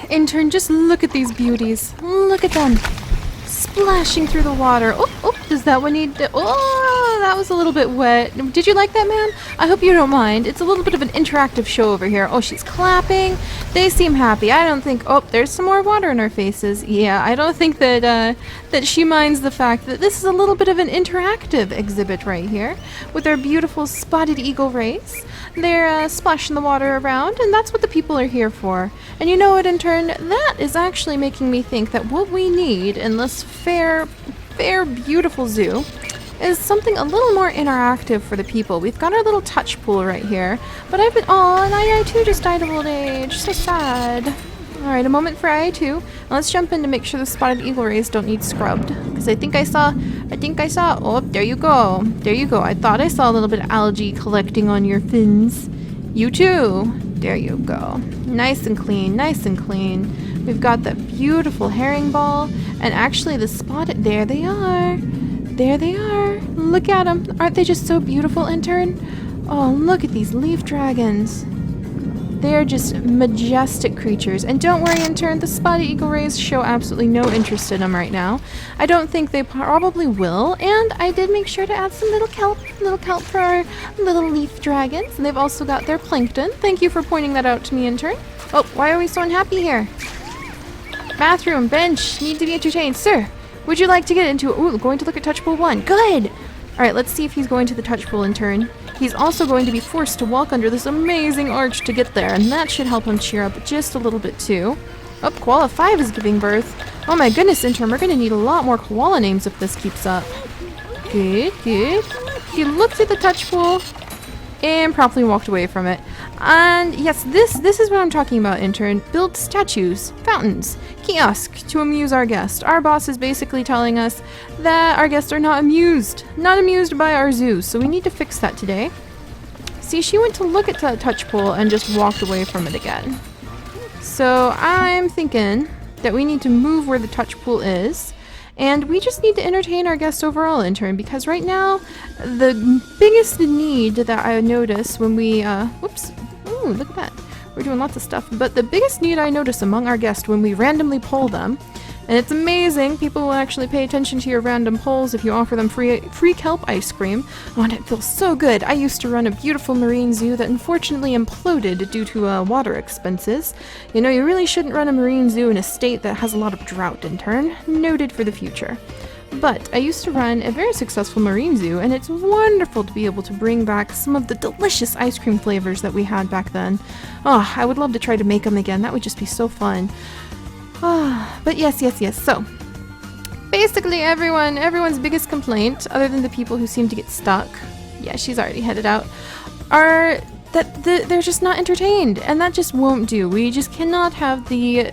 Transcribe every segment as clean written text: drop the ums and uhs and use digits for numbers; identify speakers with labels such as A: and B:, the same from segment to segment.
A: Intern, just look at these beauties. Look at them. Splashing through the water. Does that one need to... Oh, that was a little bit wet. Did you like that, man? I hope you don't mind. It's a little bit of an interactive show over here. Oh, she's clapping. They seem happy. I don't think... Oh, there's some more water in our faces. Yeah, I don't think that that she minds the fact that this is a little bit of an interactive exhibit right here with our beautiful spotted eagle race. They're splashing the water around, and that's what the people are here for. And you know what, Intern? That is actually making me think that what we need in this fair, beautiful zoo is something a little more interactive for the people. We've got our little touch pool right here, but I've been... Oh, and I too just died of old age. So sad. Alright, a moment for IA2. Now let's jump in to make sure the spotted eagle rays don't need scrubbed. Because I think I saw... Oh, there you go. There you go. I thought I saw a little bit of algae collecting on your fins. You too. There you go. Nice and clean, nice and clean. We've got that beautiful herring ball. And actually the spotted... There they are. There they are. Look at them. Aren't they just so beautiful, Intern? Oh, look at these leaf dragons. They're just majestic creatures. And don't worry, Intern, the spotted eagle rays show absolutely no interest in them right now. I don't think they probably will. And I did make sure to add some little kelp for our little leaf dragons. And they've also got their plankton. Thank you for pointing that out to me, Intern. Oh, why are we so unhappy here? Bathroom, bench, need to be entertained. Sir, would you like to get into... Ooh, going to look at touch pool 1. Good! Alright, let's see if he's going to the touch pool, Intern. He's also going to be forced to walk under this amazing arch to get there, and that should help him cheer up just a little bit too. Oh, Koala 5 is giving birth. Oh my goodness, Intern, we're going to need a lot more koala names if this keeps up. Good, good. He looked at the touch pool and promptly walked away from it. And yes, this is what I'm talking about, Intern. Build statues, fountains, kiosks to amuse our guest. Our boss is basically telling us that our guests are not amused by our zoo, so we need to fix that today. See, she went to look at the touch pool and just walked away from it again. So I'm thinking that we need to move where the touch pool is, and we just need to entertain our guests overall, Intern, because right now the biggest need that I notice when we whoops, ooh, look at that, we're doing lots of stuff, but the biggest need I notice among our guests when we randomly poll them, and it's amazing, people will actually pay attention to your random polls if you offer them free kelp ice cream. Oh, and it feels so good. I used to run a beautiful marine zoo that unfortunately imploded due to water expenses. You know, you really shouldn't run a marine zoo in a state that has a lot of drought, Intern. Noted for the future. But I used to run a very successful marine zoo, and it's wonderful to be able to bring back some of the delicious ice cream flavors that we had back then. Oh, I would love to try to make them again. That would just be so fun. But yes. So, basically everyone's biggest complaint, other than the people who seem to get stuck, yeah, she's already headed out, are that they're just not entertained, and that just won't do. We just cannot have the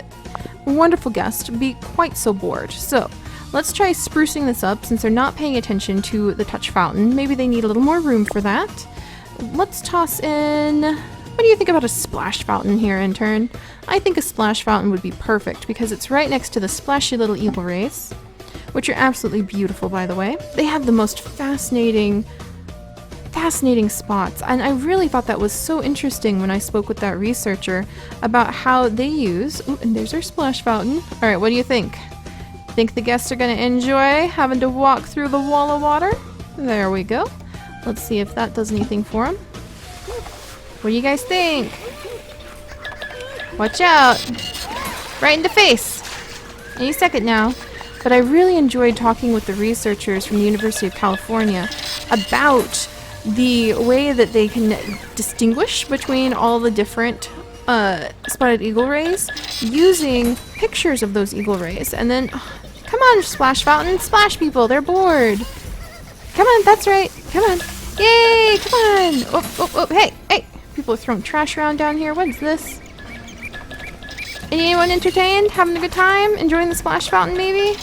A: wonderful guest be quite so bored. So, let's try sprucing this up since they're not paying attention to the touch fountain. Maybe they need a little more room for that. Let's toss in... What do you think about a splash fountain here, Intern? I think a splash fountain would be perfect because it's right next to the splashy little eagle rays, which are absolutely beautiful, by the way. They have the most fascinating spots, and I really thought that was so interesting when I spoke with that researcher about how they use... Ooh, and there's our splash fountain. Alright, what do you think? Think the guests are going to enjoy having to walk through the wall of water? There we go. Let's see if that does anything for them. What do you guys think? Watch out! Right in the face! Any second now. But I really enjoyed talking with the researchers from the University of California about the way that they can distinguish between all the different spotted eagle rays using pictures of those eagle rays. And then, come on, splash fountain, splash people, they're bored. Come on, that's right, come on. Yay, come on! Oh, hey! People are throwing trash around down here. What is this? Anyone entertained? Having a good time? Enjoying the splash fountain, maybe?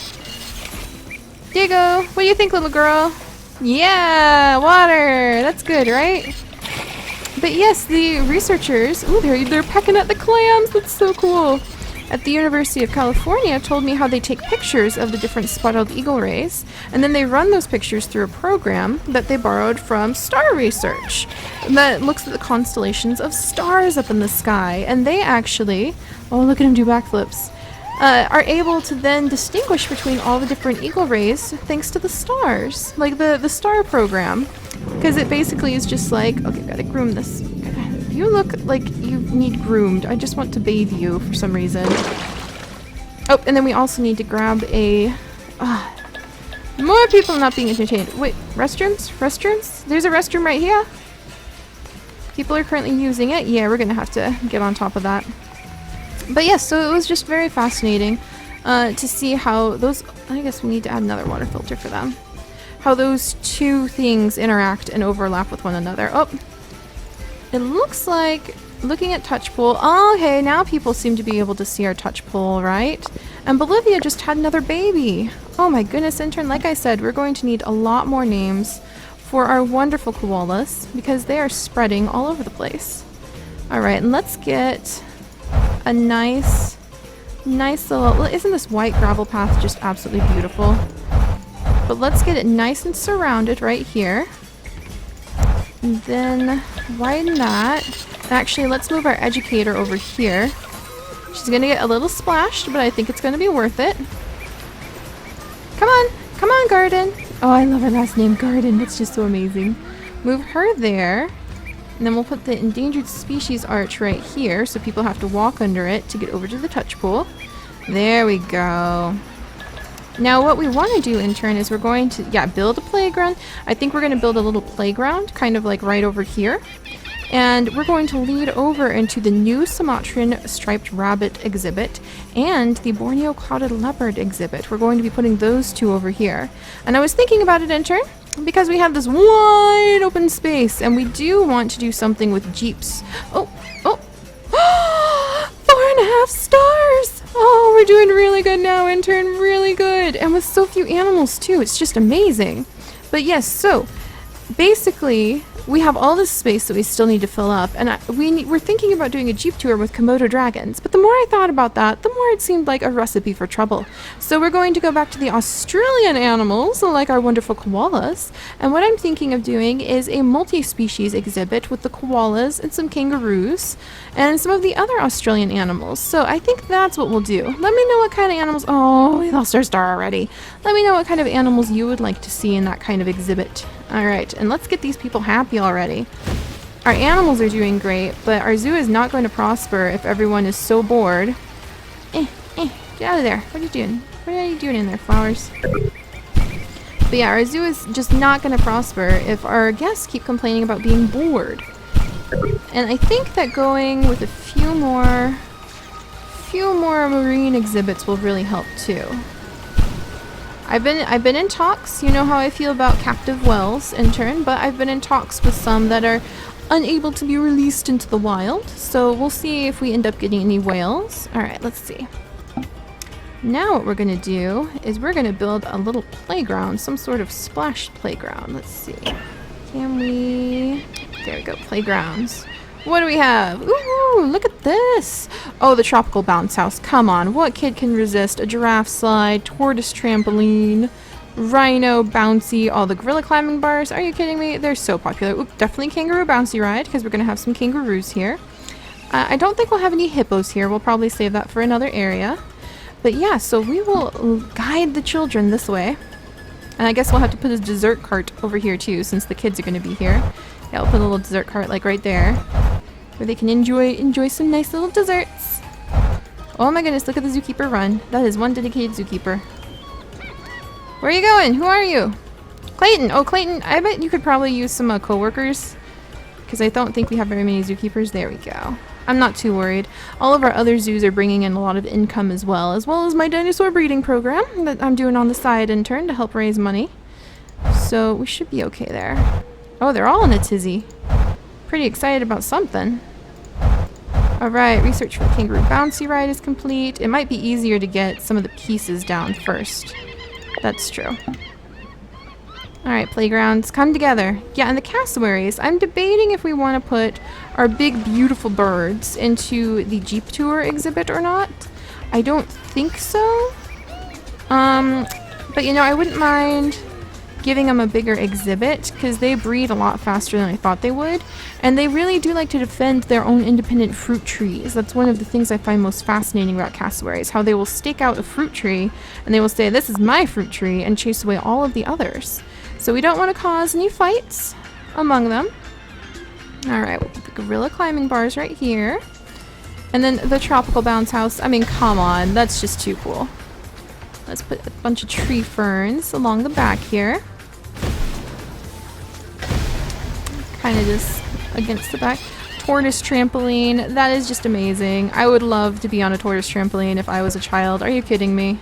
A: Diego, what do you think, little girl? Yeah, water! That's good, right? But yes, the researchers... Ooh, they're pecking at the clams! That's so cool! At the University of California told me how they take pictures of the different spotted eagle rays, and then they run those pictures through a program that they borrowed from star research that looks at the constellations of stars up in the sky. And they actually oh, look at him do backflips, are able to then distinguish between all the different eagle rays thanks to the stars, like the star program. Because it basically is just like, okay, gotta groom this. You look like you need groomed. I just want to bathe you for some reason. Oh, and then we also need to grab a... more people not being entertained. Wait, restrooms? Restrooms? There's a restroom right here. People are currently using it. Yeah, we're gonna have to get on top of that. But yes, so it was just very fascinating to see how those... I guess we need to add another water filter for them. How those two things interact and overlap with one another. Oh, it looks like, looking at touch pool, oh, okay, now people seem to be able to see our touch pool, right? And Bolivia just had another baby. Oh my goodness, intern, like I said, we're going to need a lot more names for our wonderful koalas because they are spreading all over the place. All right, and let's get a nice little, isn't this white gravel path just absolutely beautiful? But let's get it nice and surrounded right here. And then widen that. Actually, let's move our educator over here. She's gonna get a little splashed, but I think it's gonna be worth it. Come on, Garden. Oh, I love her last name, Garden. It's just so amazing. Move her there. And then we'll put the endangered species arch right here, so people have to walk under it to get over to the touch pool. There we go. Now what we want to do in turn is we're going to, build a playground. I think we're going to build a little playground kind of like right over here. And we're going to lead over into the new Sumatran striped rabbit exhibit and the Borneo clouded leopard exhibit. We're going to be putting those two over here. And I was thinking about it, intern, because we have this wide open space and we do want to do something with jeeps. Oh, 4.5 stars! Oh, we're doing really good now, intern, really good. And with so few animals too, it's just amazing. But yes, so basically we have all this space that we still need to fill up, and we're thinking about doing a jeep tour with Komodo dragons, but the more I thought about that, the more it seemed like a recipe for trouble. So we're going to go back to the Australian animals, like our wonderful koalas, and what I'm thinking of doing is a multi-species exhibit with the koalas and some kangaroos, and some of the other Australian animals. So I think that's what we'll do. Let me know what kind of animals... Oh, we lost our star already. Let me know what kind of animals you would like to see in that kind of exhibit. Alright, and let's get these people happy already. Our animals are doing great, but our zoo is not going to prosper if everyone is so bored. Get out of there. What are you doing? What are you doing in there, flowers? But yeah, our zoo is just not going to prosper if our guests keep complaining about being bored. And I think that going with a few more marine exhibits will really help too. I've been in talks, you know how I feel about captive whales, intern, but I've been in talks with some that are unable to be released into the wild, so we'll see if we end up getting any whales. Alright, let's see. Now what we're going to do is we're going to build a little playground, some sort of splash playground. Let's see. Can we... There we go, playgrounds. What do we have? Ooh, look at this! Oh, the tropical bounce house. Come on, what kid can resist a giraffe slide, tortoise trampoline, rhino bouncy, all the gorilla climbing bars? Are you kidding me? They're so popular. Ooh, definitely kangaroo bouncy ride, because we're going to have some kangaroos here. I don't think we'll have any hippos here. We'll probably save that for another area. But yeah, so we will guide the children this way. And I guess we'll have to put a dessert cart over here too, since the kids are going to be here. Yeah, we'll put a little dessert cart like right there, where they can enjoy some nice little desserts. Oh my goodness, look at the zookeeper run. That is one dedicated zookeeper. Where are you going? Who are you? Clayton! Oh, Clayton, I bet you could probably use some co-workers, because I don't think we have very many zookeepers. There we go. I'm not too worried. All of our other zoos are bringing in a lot of income as well as my dinosaur breeding program that I'm doing on the side, intern, to help raise money. So we should be okay there. Oh, they're all in a tizzy. Pretty excited about something. Alright, research for the kangaroo bouncy ride is complete. It might be easier to get some of the pieces down first. That's true. Alright, playgrounds, come together. Yeah, and the cassowaries. I'm debating if we want to put our big, beautiful birds into the Jeep Tour exhibit or not. I don't think so. But you know, I wouldn't mind giving them a bigger exhibit because they breed a lot faster than I thought they would. And they really do like to defend their own independent fruit trees. That's one of the things I find most fascinating about cassowaries, how they will stake out a fruit tree and they will say, this is my fruit tree, and chase away all of the others. So we don't want to cause any fights among them. Alright, we'll put the gorilla climbing bars right here. And then the tropical bounce house. I mean, come on, that's just too cool. Let's put a bunch of tree ferns along the back here. Kind of just against the back. Tortoise trampoline. That is just amazing. I would love to be on a tortoise trampoline if I was a child. Are you kidding me?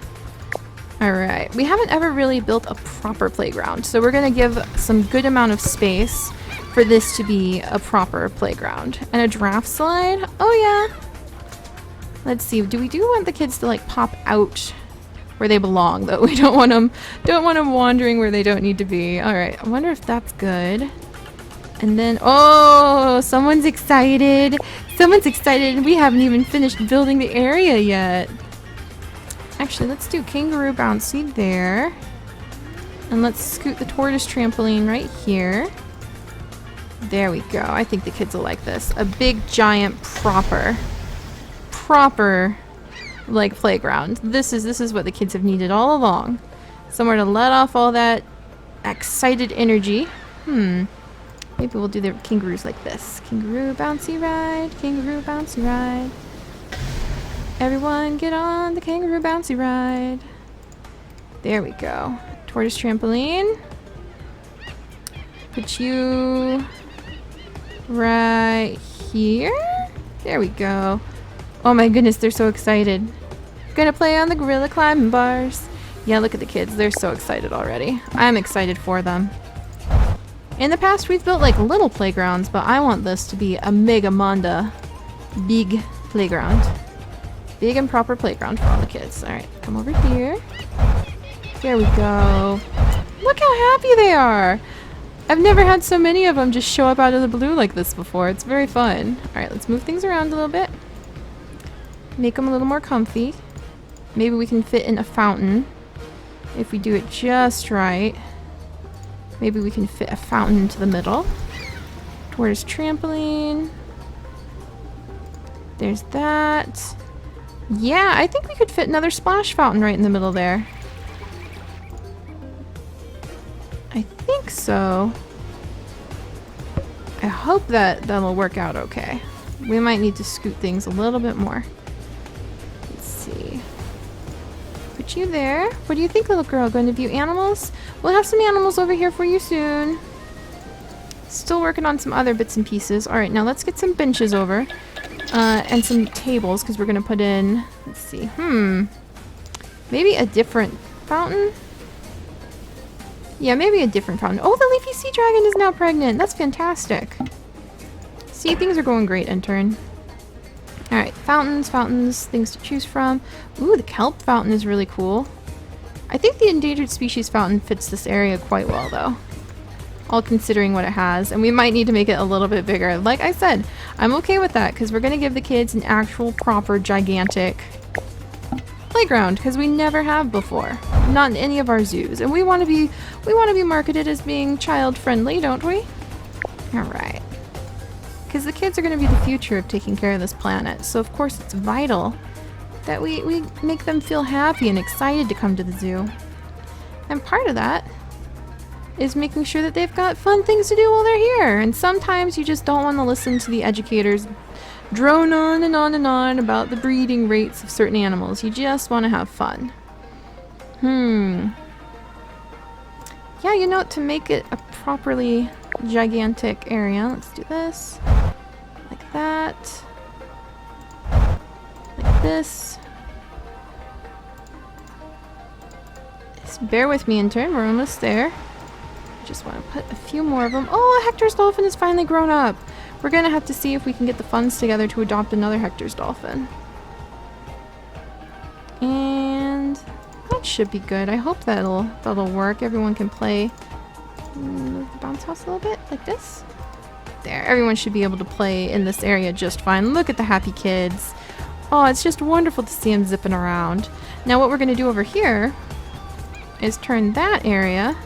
A: Alright. We haven't ever really built a proper playground, so we're going to give some good amount of space for this to be a proper playground. And a giraffe slide? Oh yeah. Let's see. Do we want the kids to like pop out where they belong, though? We don't want them wandering where they don't need to be. All right, I wonder if that's good. And then, oh, someone's excited. Someone's excited. We haven't even finished building the area yet. Actually, let's do kangaroo bouncy there. And let's scoot the tortoise trampoline right here. There we go. I think the kids will like this. A big, giant, proper like playground. This is what the kids have needed all along. Somewhere to let off all that excited energy. Maybe we'll do the kangaroos like this. Kangaroo bouncy ride, kangaroo bouncy ride. Everyone get on the kangaroo bouncy ride. There we go. Tortoise trampoline. Put you right here. There we go. Oh my goodness, they're so excited. Gonna play on the gorilla climbing bars. Yeah, look at the kids. They're so excited already. I'm excited for them. In the past, we've built like little playgrounds, but I want this to be a mega manda big playground. Big and proper playground for all the kids. Alright, come over here. There we go. Look how happy they are. I've never had so many of them just show up out of the blue like this before. It's very fun. Alright, let's move things around a little bit. Make them a little more comfy. Maybe we can fit in a fountain if we do it just right. Maybe we can fit a fountain into the middle. Tortoise trampoline. There's that. Yeah, I think we could fit another splash fountain right in the middle there. I think so. I hope that'll work out okay. We might need to scoot things a little bit more. Let's see. Put you there. What do you think, little girl? Going to view animals? We'll have some animals over here for you soon. Still working on some other bits and pieces. Alright, now let's get some benches over. And some tables, because we're going to put in... Let's see. Maybe a different fountain? Yeah, maybe a different fountain. Oh, the leafy sea dragon is now pregnant. That's fantastic. See, things are going great, Intern. Alright, fountains, things to choose from. Ooh, the kelp fountain is really cool. I think the endangered species fountain fits this area quite well, though. All considering what it has. And we might need to make it a little bit bigger. Like I said, I'm okay with that, because we're going to give the kids an actual, proper, gigantic playground, because we never have before. Not in any of our zoos. And we want to be marketed as being child-friendly, don't we? Alright. Because the kids are going to be the future of taking care of this planet. So of course it's vital that we make them feel happy and excited to come to the zoo. And part of that is making sure that they've got fun things to do while they're here. And sometimes you just don't want to listen to the educators drone on and on and on about the breeding rates of certain animals. You just want to have fun. Yeah, you know, to make it a properly gigantic area, let's do this. Like that. Like this. Just bear with me, Intern. We're almost there. Just want to put a few more of them. Oh, Hector's dolphin is finally grown up. We're gonna have to see if we can get the funds together to adopt another Hector's dolphin. And that should be good. I hope that'll work. Everyone can play. Move the bounce house a little bit, like this. There, everyone should be able to play in this area just fine. Look at the happy kids. Oh, it's just wonderful to see them zipping around. Now what we're gonna do over here is turn that area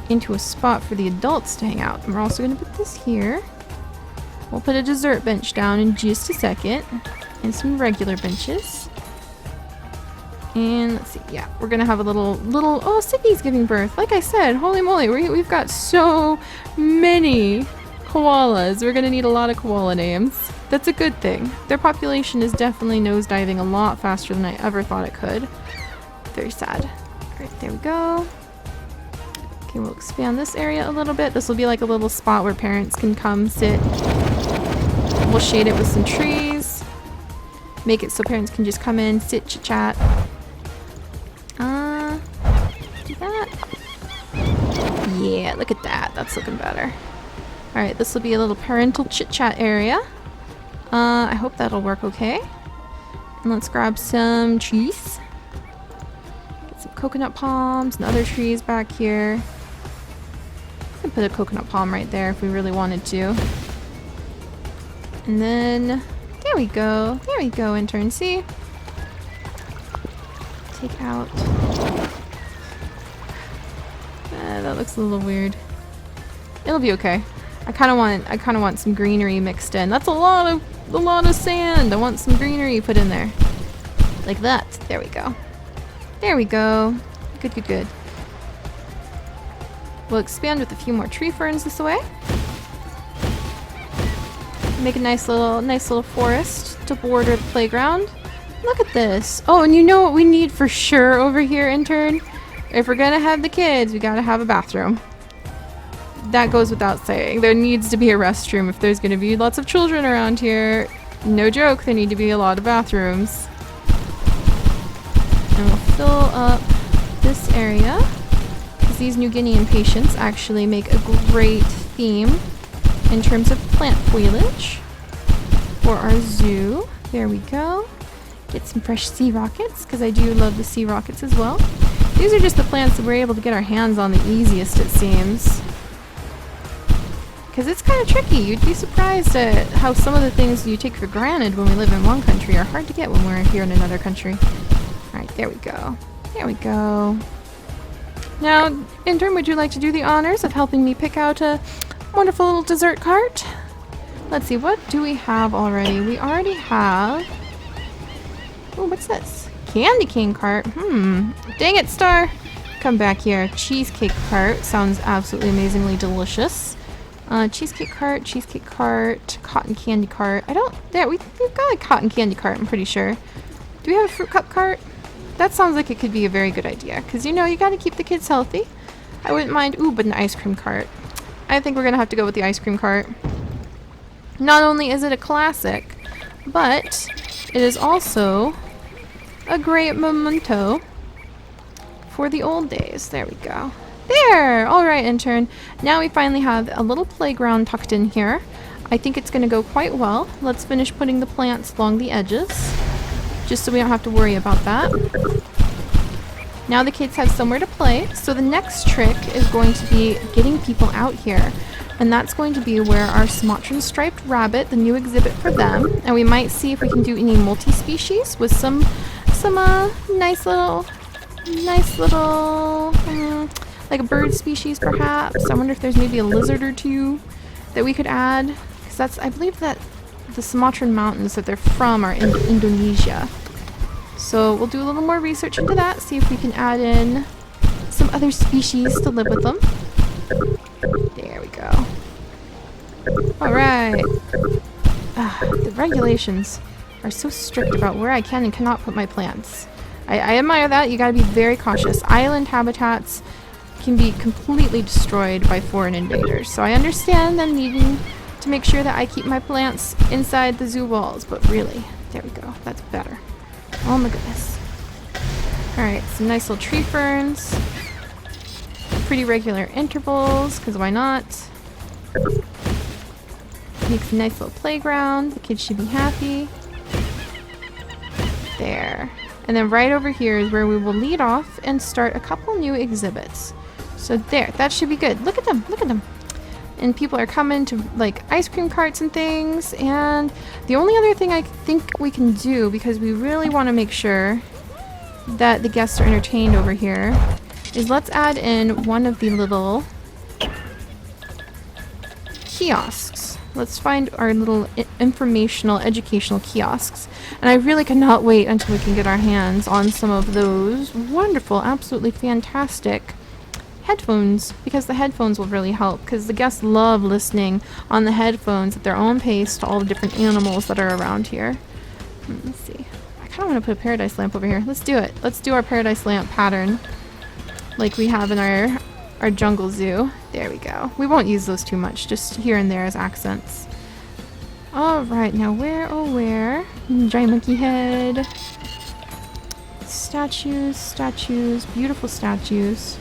A: into a spot for the adults to hang out. And we're also going to put this here. We'll put a dessert bench down in just a second. And some regular benches. And let's see, yeah, we're going to have a little, oh, Sydney's giving birth. Like I said, holy moly, we've got so many koalas. We're going to need a lot of koala names. That's a good thing. Their population is definitely nosediving a lot faster than I ever thought it could. Very sad. Alright, there we go. Okay, we'll expand this area a little bit. This will be like a little spot where parents can come sit. We'll shade it with some trees. Make it so parents can just come in, sit, chit-chat. Do that. Yeah, look at that. That's looking better. Alright, this will be a little parental chit-chat area. I hope that'll work okay. And let's grab some trees. Get some coconut palms and other trees back here. I can put a coconut palm right there if we really wanted to. And then, there we go. There we go, intern. See? Take out. That looks a little weird. It'll be okay. I kind of want some greenery mixed in. That's a lot of sand. I want some greenery put in there. Like that. There we go. There we go. Good, good, good. We'll expand with a few more tree ferns this way. Make a nice little forest to border the playground. Look at this. Oh, and you know what we need for sure over here, intern? If we're gonna have the kids, we gotta have a bathroom. That goes without saying. There needs to be a restroom if there's gonna be lots of children around here. No joke, there need to be a lot of bathrooms. And we'll fill up this area. Because these New Guinean patients actually make a great theme in terms of plant foliage for our zoo. There we go. Get some fresh sea rockets, because I do love the sea rockets as well. These are just the plants that we're able to get our hands on the easiest, it seems. Because it's kind of tricky. You'd be surprised at how some of the things you take for granted when we live in one country are hard to get when we're here in another country. Alright, there we go. There we go. Now, intern, would you like to do the honors of helping me pick out a wonderful little dessert cart? Let's see, what do we have already? We already have... Oh, what's this? Candy cane cart. Dang it, Star! Come back here. Cheesecake cart. Sounds absolutely amazingly delicious. Cheesecake cart, cotton candy cart. We've got a cotton candy cart, I'm pretty sure. Do we have a fruit cup cart? That sounds like it could be a very good idea, because you know, you gotta keep the kids healthy. I wouldn't mind, but an ice cream cart. I think we're gonna have to go with the ice cream cart. Not only is it a classic, but it is also a great memento for the old days. There we go. There! Alright, intern. Now we finally have a little playground tucked in here. I think it's going to go quite well. Let's finish putting the plants along the edges, just so we don't have to worry about that. Now the kids have somewhere to play, so the next trick is going to be getting people out here. And that's going to be where our Sumatran striped rabbit, the new exhibit for them, and we might see if we can do any multi-species with some nice little, like a bird species perhaps. I wonder if there's maybe a lizard or two that we could add, because that's, I believe that the Sumatran mountains that they're from are in Indonesia. So we'll do a little more research into that, see if we can add in some other species to live with them. There we go. Alright. The regulations are so strict about where I can and cannot put my plants. I admire that. You gotta be very cautious. Island habitats can be completely destroyed by foreign invaders. So I understand them needing to make sure that I keep my plants inside the zoo walls. But really, there we go. That's better. Oh my goodness. Alright, some nice little tree ferns. Pretty regular intervals, because why not? Makes a nice little playground. The kids should be happy. There. And then right over here is where we will lead off and start a couple new exhibits. So there, that should be good. Look at them, look at them. And people are coming to like ice cream carts and things. And the only other thing I think we can do, because we really want to make sure that the guests are entertained over here, is let's add in one of the little kiosks. Let's find our little informational, educational kiosks. And I really cannot wait until we can get our hands on some of those wonderful, absolutely fantastic headphones, because the headphones will really help, because the guests love listening on the headphones at their own pace to all the different animals that are around here. Let's see. I kind of want to put a paradise lamp over here. Let's do it. Let's do our paradise lamp pattern like we have in our jungle zoo. There we go. We won't use those too much, just here and there as accents. Alright, now where, oh where? Giant monkey head. Statues, statues, beautiful statues.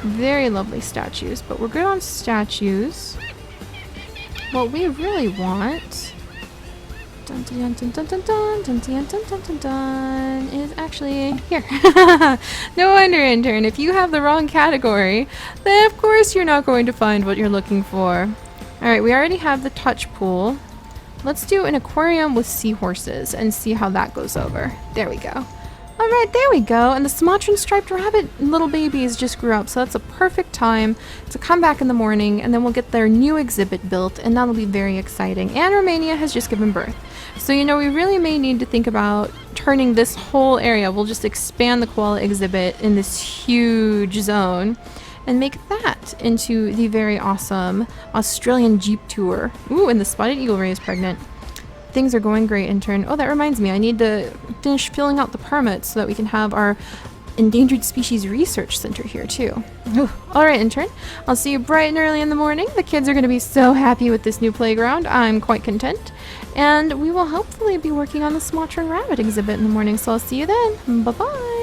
A: Very lovely statues, but we're good on statues. What we really want dun, dun, dun, dun, dun, dun, dun, dun, dun, dun, dun, dun, is actually here. No wonder, intern, if you have the wrong category, then of course you're not going to find what you're looking for. Alright, we already have the touch pool. Let's do an aquarium with seahorses and see how that goes over. There we go. Alright, there we go. And the Sumatran striped rabbit little babies just grew up, so that's a perfect time to come back in the morning, and then we'll get their new exhibit built, and that'll be very exciting. And Romania has just given birth. So, you know, we really may need to think about turning this whole area. We'll just expand the koala exhibit in this huge zone and make that into the very awesome Australian Jeep tour. Ooh, and the spotted eagle ray is pregnant. Things are going great, intern. Oh, that reminds me, I need to finish filling out the permits so that we can have our Endangered Species Research Center here too. Alright, intern. I'll see you bright and early in the morning. The kids are going to be so happy with this new playground. I'm quite content. And we will hopefully be working on the Sumatran rabbit exhibit in the morning, so I'll see you then. Bye-bye.